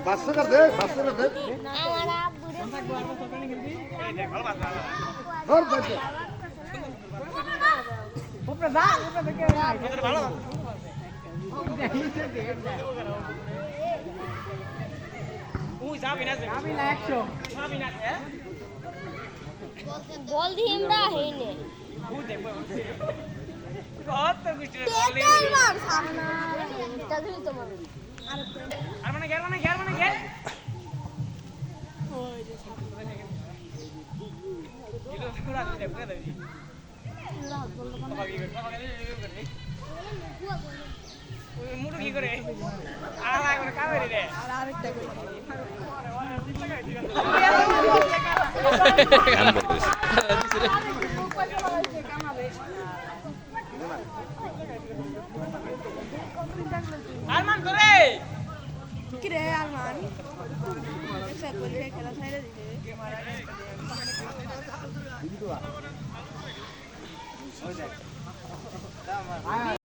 বাচ্চাটা দে বাচ্চাটা দে ধর বাচ্চা উপরে যা উপরে দেখে ভালো ওই যাবি না 100 যাবি না বল দিমরা হেনে কত কিছু বলি তাহলে তোমার আর মানে গেল কিলো পুরা দিতে পুরা দিবি মুড়ো কি করে আর আগে কাজ করে রে আর আরেকটা করে আরমান করে কি রে আরমান একসাথে বলে খেলা ছাইড়া দিতে